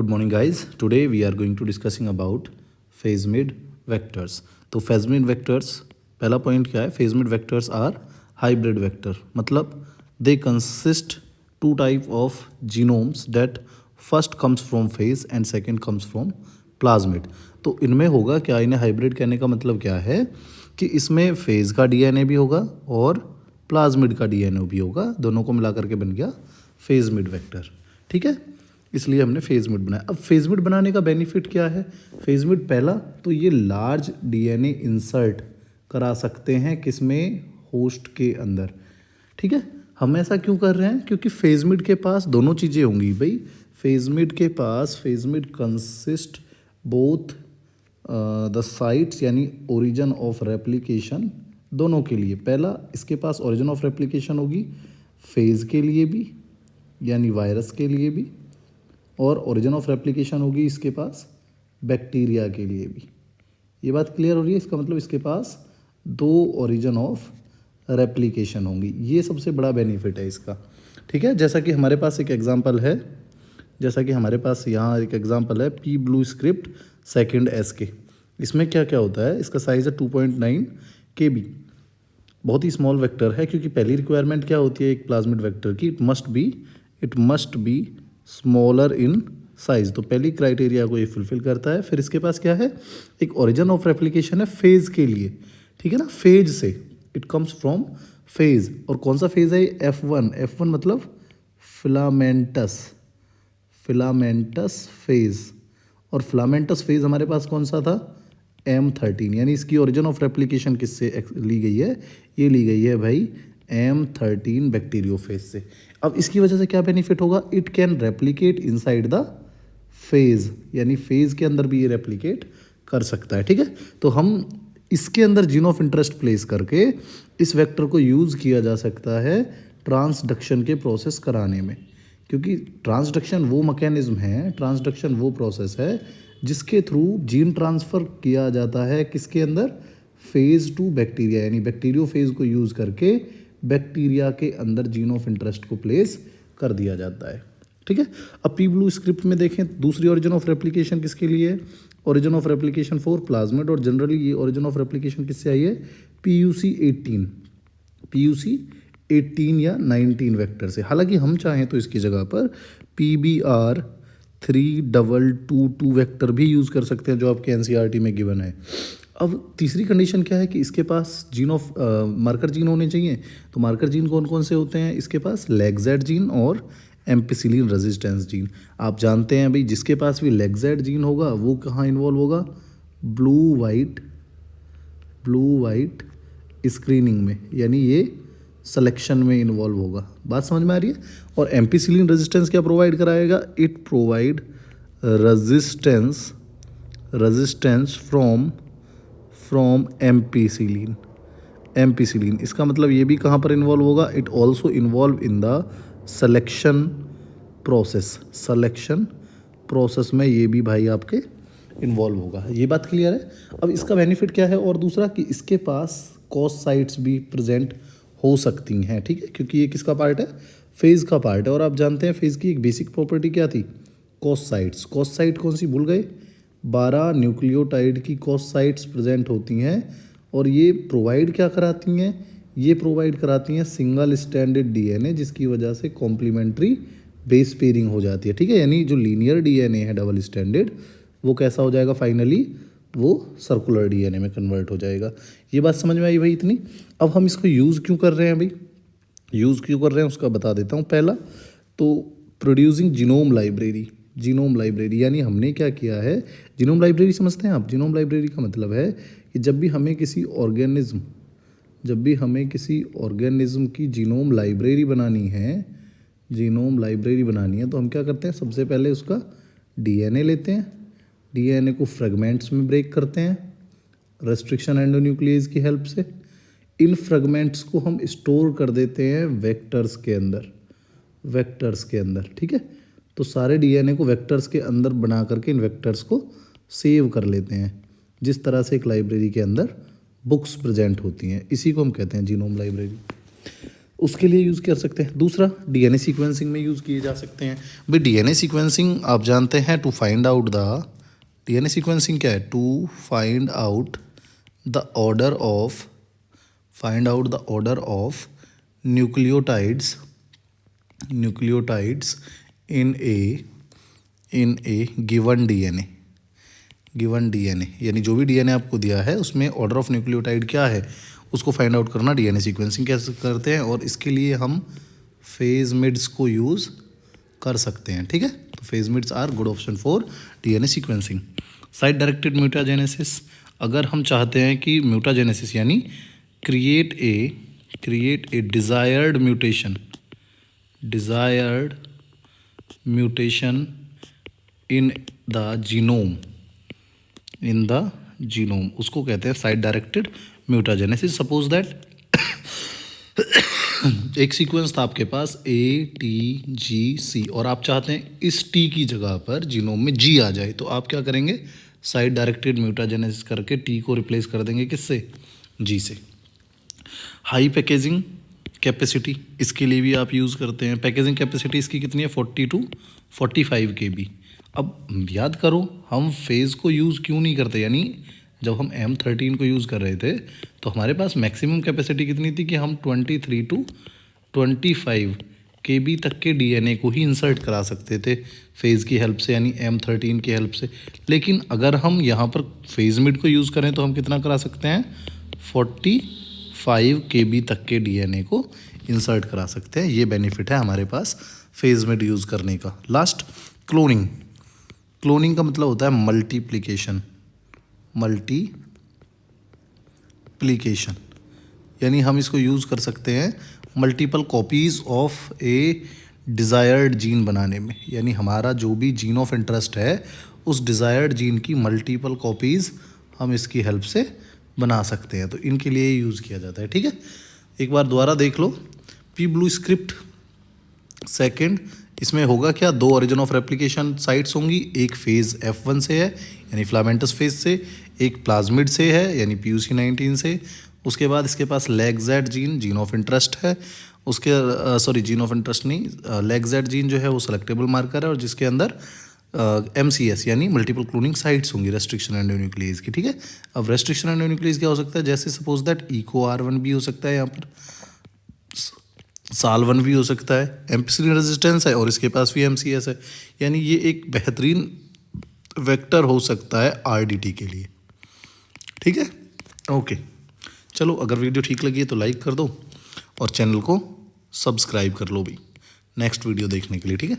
Good morning guys. Today we are going to discussing about phase-mid vectors. तो phase-mid vectors पहला point क्या है? phase-mid vectors are hybrid vector. मतलब they consist two type of genomes that first comes from phase and second comes from plasmid. तो इनमें होगा क्या? इन्हें हाइब्रिड कहने का मतलब क्या है कि इसमें फेज का डीएनए भी होगा और प्लाज्मिड का डीएनए भी होगा, दोनों को मिला करके बन गया फेज-मिड वेक्टर. ठीक है, इसलिए हमने फेज-मिड बनाया. अब फेज-मिड बनाने का बेनिफिट क्या है? फेज-मिड पहला तो ये लार्ज डीएनए इंसर्ट करा सकते हैं किसमें? होस्ट के अंदर. ठीक है, हम ऐसा क्यों कर रहे हैं? क्योंकि फेज-मिड के पास दोनों चीज़ें होंगी भाई. फेज-मिड के पास phagemid consist both the sites यानी ओरिजिन ऑफ रेप्लिकेशन दोनों के लिए. पहला इसके पास ओरिजिन ऑफ रेप्लिकेशन होगी फेज के लिए भी यानी वायरस के लिए भी, और ओरिजिन ऑफ रेप्लिकेशन होगी इसके पास बैक्टीरिया के लिए भी. ये बात क्लियर हो रही है? इसका मतलब इसके पास दो ओरिजिन ऑफ रेप्लिकेशन होंगी. ये सबसे बड़ा बेनिफिट है इसका. ठीक है, जैसा कि हमारे पास एक एग्जांपल है, जैसा कि हमारे पास यहाँ एक एग्जांपल है pea blue script second S के. इसमें क्या क्या होता है? इसका साइज़ है 2.9 KB. बहुत ही स्मॉल वेक्टर है क्योंकि पहली रिक्वायरमेंट क्या होती है एक प्लाज्मिड वेक्टर की? It must be smaller in size. तो पहली क्राइटेरिया को ये फुलफिल करता है. फिर इसके पास क्या है? एक ओरिजिन ऑफ रेप्लिकेशन है फेज के लिए. ठीक है ना, फेज से इट कम्स फ्रॉम फेज. और कौन सा फेज है? F1 मतलब फिलामेंटस फेज. और फिलामेंटस फेज हमारे पास कौन सा था? M13. यानी इसकी ओरिजिन ऑफ रेप्लिकेशन किससे ली गई है? ये ली गई है भाई M13 बैक्टीरियोफेज से. अब इसकी वजह से क्या बेनिफिट होगा? It can replicate inside the phase, यानी फेज के अंदर भी ये रेप्लिकेट कर सकता है. ठीक है, तो हम इसके अंदर जीन ऑफ इंटरेस्ट प्लेस करके इस वेक्टर को यूज़ किया जा सकता है ट्रांसडक्शन के प्रोसेस कराने में. क्योंकि ट्रांसडक्शन वो मैकेनिज्म है, ट्रांसडक्शन वो प्रोसेस है जिसके थ्रू जीन ट्रांसफ़र किया जाता है किसके अंदर? फेज़ टू बैक्टीरिया, यानी बैक्टीरियोफेज को यूज़ करके बैक्टीरिया के अंदर जीन ऑफ इंटरेस्ट को प्लेस कर दिया जाता है. ठीक है, अब पी ब्लू स्क्रिप्ट में देखें दूसरी ओरिजिन ऑफ रेप्लिकेशन किसके लिए है? Origin of replication for plasmid. और जनरली ये ओरिजिन ऑफ रेप्लिकेशन किससे आई है? PUC18 या 19 वेक्टर से. हालांकि हम चाहें तो इसकी जगह पर PBR3222 वेक्टर भी यूज़ कर सकते हैं जो आपके NCERT में गिवन है. अब तीसरी कंडीशन क्या है कि इसके पास जीन ऑफ मार्कर जीन होने चाहिए. तो मार्कर जीन कौन कौन से होते हैं इसके पास? लेगजेड जीन और एम्पिसिलिन रेजिस्टेंस जीन. आप जानते हैं भाई जिसके पास भी लेगजेड जीन होगा वो कहाँ इन्वॉल्व होगा? ब्लू वाइट स्क्रीनिंग में, यानी ये सिलेक्शन में इन्वॉल्व होगा. बात समझ में आ रही है? और एम्पिसिलिन रेजिस्टेंस क्या प्रोवाइड कराएगा? It provide resistance from ampicillin. इसका मतलब ये भी कहाँ पर इन्वॉल्व होगा? It also involve in the selection process में ये भी भाई आपके इन्वॉल्व होगा. ये बात क्लियर है? अब इसका बेनिफिट क्या है? और दूसरा कि इसके पास कॉस साइट्स भी प्रेजेंट हो सकती हैं. ठीक है, क्योंकि ये किसका पार्ट है? फेज का पार्ट है. और आप जानते हैं फेज की एक बेसिक प्रॉपर्टी क्या थी? Cos sites. कॉस साइट कौन सी भूल गए? 12 न्यूक्लियोटाइड की कॉस साइट्स प्रेजेंट होती हैं. और ये प्रोवाइड क्या कराती हैं? ये प्रोवाइड कराती हैं सिंगल स्टैंडर्ड डीएनए, जिसकी वजह से कॉम्प्लीमेंट्री बेस पेयरिंग हो जाती है. ठीक है, यानी जो लीनियर डीएनए है डबल स्टैंडर्ड वो कैसा हो जाएगा? फाइनली वो सर्कुलर डीएनए में कन्वर्ट हो जाएगा. ये बात समझ में आई भाई इतनी? अब हम इसको यूज़ क्यों कर रहे हैं भाई? यूज़ क्यों कर रहे हैं उसका बता देता हूँ. पहला तो प्रोड्यूसिंग जीनोम लाइब्रेरी, यानी हमने क्या किया है? जीनोम लाइब्रेरी समझते हैं आप? जीनोम लाइब्रेरी का मतलब है कि जब भी हमें किसी ऑर्गेनिज्म की जीनोम लाइब्रेरी बनानी है तो हम क्या करते हैं? सबसे पहले उसका डीएनए लेते हैं, डीएनए को फ्रेगमेंट्स में ब्रेक करते हैं रेस्ट्रिक्शन एंडोन्यूक्लियस की हेल्प से. इन फ्रेगमेंट्स को हम स्टोर कर देते हैं वेक्टर्स के अंदर. ठीक है, तो सारे डीएनए को वेक्टर्स के अंदर बना करके इन वेक्टर्स को सेव कर लेते हैं, जिस तरह से एक लाइब्रेरी के अंदर बुक्स प्रेजेंट होती हैं. इसी को हम कहते हैं जीनोम लाइब्रेरी. उसके लिए यूज़ कर सकते हैं। दूसरा डीएनए सीक्वेंसिंग में यूज़ किए जा सकते हैं। भाई डीएनए सीक्वेंसिंग आप जानते हैं to find out the DNA sequencing क्या है, to find out the order of nucleotides in a given DNA यानी जो भी डीएनए आपको दिया है उसमें ऑर्डर ऑफ न्यूक्लियोटाइड क्या है उसको फाइंड आउट करना डीएनए सीक्वेंसिंग कैसे करते हैं, और इसके लिए हम फेजमिड्स को यूज़ कर सकते हैं। ठीक है, तो phagemids are good option for DNA sequencing. Site directed mutagenesis, अगर हम चाहते हैं कि म्यूटाजेनेसिस यानी create a desired mutation in the genome, उसको कहते हैं site directed mutagenesis. Suppose that एक सीक्वेंस था आपके पास ATGC और आप चाहते हैं इस T की जगह पर जीनोम में G आ जाए, तो आप क्या करेंगे, साइट डायरेक्टेड म्यूटाजेनेसिस करके T को रिप्लेस कर देंगे किससे, G से। हाई पैकेजिंग कैपेसिटी, इसके लिए भी आप यूज़ करते हैं। पैकेजिंग कैपेसिटी इसकी कितनी है, 40 to 45 KB। अब याद करो हम फेज़ को यूज़ क्यों नहीं करते, यानी जब हम M13 को यूज़ कर रहे थे तो हमारे पास मैक्सिमम कैपेसिटी कितनी थी कि हम 23 to 25 KB तक के DNA को ही इंसर्ट करा सकते थे फेज़ की हेल्प से, यानी M13 की हेल्प से। लेकिन अगर हम यहाँ पर फेज़मिड को यूज़ करें तो हम कितना करा सकते हैं, 45 KB तक के DNA को इंसर्ट करा सकते हैं। ये बेनिफिट है हमारे पास फेज़मिड यूज़ करने का। लास्ट क्लोनिंग का मतलब होता है मल्टीप्लिकेशन, यानी हम इसको यूज़ कर सकते हैं multiple copies of A desired gene बनाने में, यानी हमारा जो भी जीन ऑफ इंटरेस्ट है उस डिज़ायर्ड जीन की मल्टीपल कॉपीज़ हम इसकी हेल्प से बना सकते हैं, तो इनके लिए यूज़ किया जाता है। ठीक है, एक बार दोबारा देख लो। पी ब्लू स्क्रिप्ट सेकेंड, इसमें होगा क्या, 2 ओरिजिन ऑफ रेप्लिकेशन साइट्स होंगी, एक फेज़ F1 से है यानी फिलामेंटस फेज से, एक प्लाज्मिड से है यानी PUC19 से। उसके बाद इसके पास लैग-Z जीन ऑफ इंटरेस्ट है, उसके जीन ऑफ इंटरेस्ट नहीं, लैग-Z जीन जो है वो सेलेक्टेबल मार्कर है और जिसके अंदर MCS यानी मल्टीपल क्लोनिंग साइट्स होंगी, रेस्ट्रिक्शन एंडोन्यूक्लियस की। ठीक है, अब रेस्ट्रिक्शन एंडोन्यूक्लियस क्या हो सकता है, जैसे सपोज दैट EcoR1 भी हो सकता है, यहाँ पर SAL1 भी हो सकता है, एम्पिसिलिन रेजिस्टेंस है और इसके पास भी MCS है, यानी ये एक बेहतरीन वेक्टर हो सकता है RDT के लिए। ठीक है, ओके, चलो अगर वीडियो ठीक लगी है तो लाइक कर दो और चैनल को सब्सक्राइब कर लो भी नेक्स्ट वीडियो देखने के लिए। ठीक है।